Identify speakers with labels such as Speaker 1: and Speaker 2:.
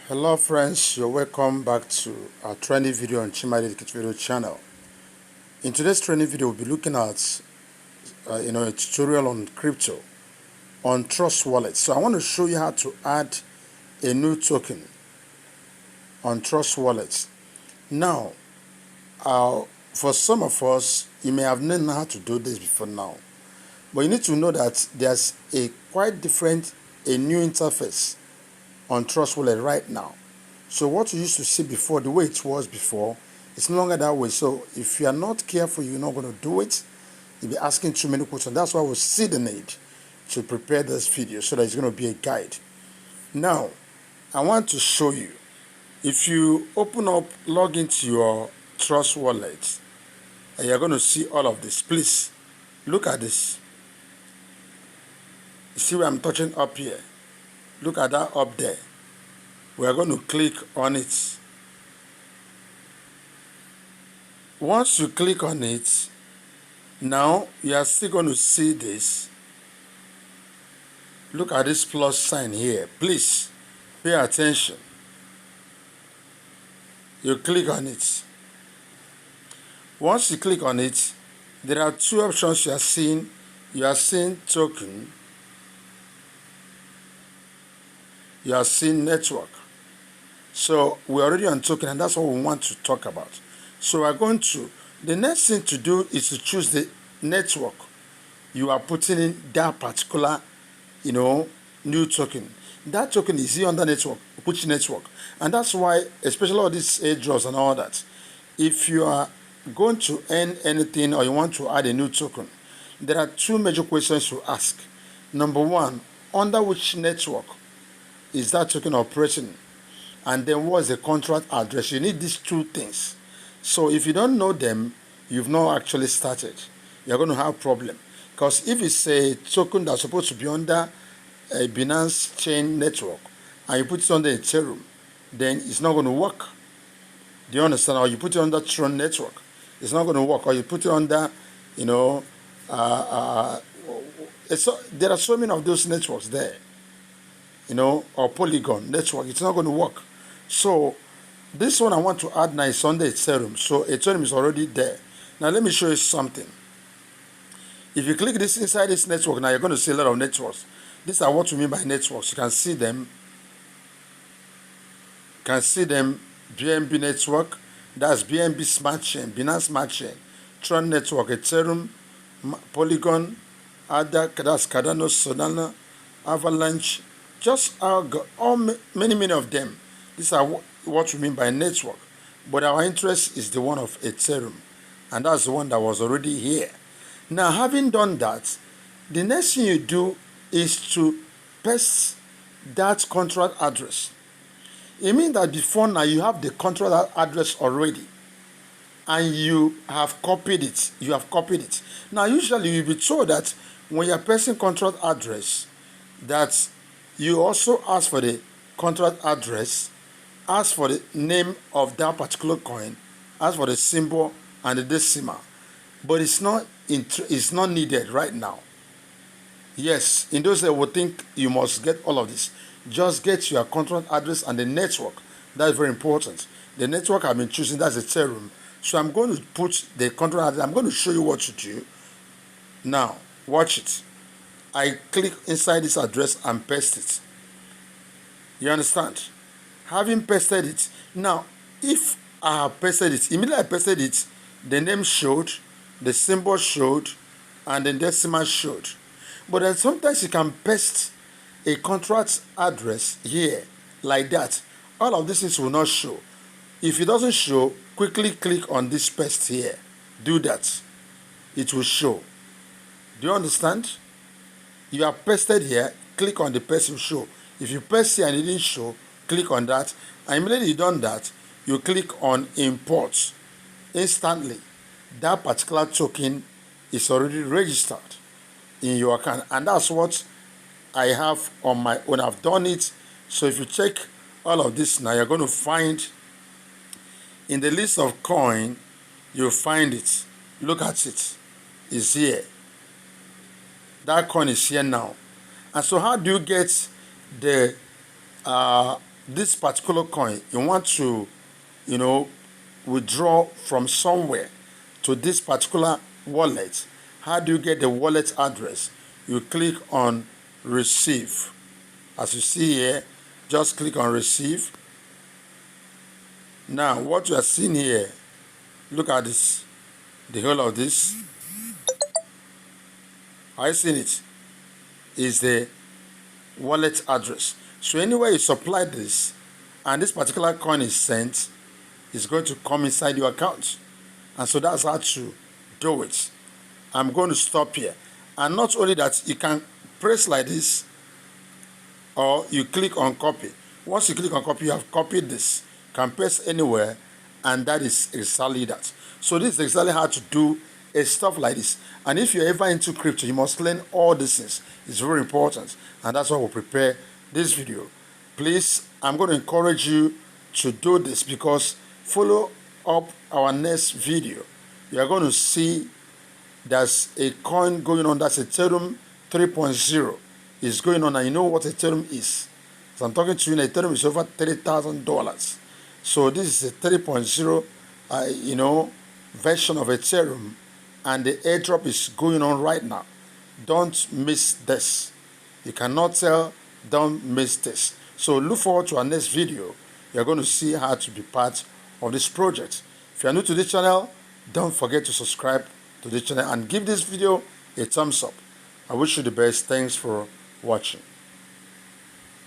Speaker 1: Hello friends, you're welcome back to our training video on Chimadi Educate video channel. In today's training video, we'll be looking at a tutorial on crypto on Trust Wallet. So I want to show you how to add a new token on Trust Wallet. Now, for some of us, you may have known how to do this before now, but you need to know that there's a quite different, a new interface on Trust Wallet right now. So what you used to see before, the way it was before, it's no longer that way. So if you are not careful, you're not going to do it. You'll be asking too many questions. That's why we see the need to prepare this video so that it's going to be a guide. Now, I want to show you. If you open up, log into your Trust Wallet, and you're going to see all of this. Please look at this. You see where I'm touching up here? Look at that up there. We are going to click on it. Once you click on it, now you are still going to see this. Look at this plus sign here. Please pay attention. You click on it. Once you click on it, there are two options you are seeing. You are seeing token. You are seeing network. So we're already on token, and that's what we want to talk about. So we're going to, the next thing to do is to choose the network you are putting in that particular, new token. That token is here on the network, which network. And that's why, especially all these airdrops and all that, if you are going to earn anything or you want to add a new token, there are two major questions to ask. Number one, under which network is that token operating? And then what's the contract address? You need these two things. So if you don't know them, you've not actually started. You're going to have a problem. Because if it's a token that's supposed to be under a Binance chain network and you put it under Ethereum, then it's not going to work. Do you understand? Or you put it under Tron network, it's not going to work. Or you put it under, there are so many of those networks there. Or Polygon network, it's not going to work. So this one I want to add now is under Ethereum. So Ethereum is already there. Now let me show you something. If you click this inside this network, now you're going to see a lot of networks. These are what we mean by networks. You can see them. You can see them. BNB network. That's BNB Smart Chain, Binance Smart Chain, Tron network, Ethereum, Polygon, that's Cardano, Solana, Avalanche. Just many of them. These are what we mean by network. But our interest is the one of Ethereum. And that's the one that was already here. Now, having done that, the next thing you do is to paste that contract address. It means that before now you have the contract address already. And you have copied it. Now, usually you'll be told that when you're pasting contract address, that you also ask for the contract address, ask for the name of that particular coin, ask for the symbol and the decimal. But it's not needed right now. Yes, in those days we think you must get all of this. Just get your contract address and the network. That's very important. The network I've been choosing, that's Ethereum. So I'm going to put the contract address. I'm going to show you what to do. Now, watch it. I click inside this address and paste it. You understand? Having pasted it, now if I have pasted it, immediately I pasted it, the name showed, the symbol showed, and the decimal showed. But then sometimes you can paste a contract address here like that. All of these things will not show. If it doesn't show, quickly click on this paste here. Do that. It will show. Do you understand? You have pasted here, click on the paste, will show. If you paste here and it didn't show, click on that. And immediately you've done that, you click on import. Instantly, that particular token is already registered in your account. And that's what I have on my own. I've done it. So if you check all of this now, you're going to find in the list of coin, you'll find it. Look at it. It's here. That coin is here now. And so how do you get the this particular coin, you want to, withdraw from somewhere to this particular wallet. How do you get the wallet address? You click on receive. As you see here, just click on receive. Now, what you are seeing here, look at this, the whole of this. I seen it is the wallet address. So anywhere you supply this and this particular coin is sent, it's going to come inside your account. And so that's how to do it. I'm going to stop here. And not only that, you can press like this or you click on copy. Once you click on copy, you have copied this. You can press anywhere, and that is exactly that. So this is exactly how to do a stuff like this. And if you're ever into crypto, you must learn all these things. It's very important, and that's why we'll prepare this video. Please, I'm going to encourage you to do this, because follow up our next video. You are going to see there's a coin going on, that's Ethereum 3.0 is going on, and you know what Ethereum is. So I'm talking to you, and Ethereum is over $30,000. So this is a 3.0 version of Ethereum, and the airdrop is going on right now. Don't miss this. You cannot tell, don't miss this. So look forward to our next video. You're going to see how to be part of this project. If you are new to this channel, don't forget to subscribe to this channel and give this video a thumbs up. I wish you the best. Thanks for watching.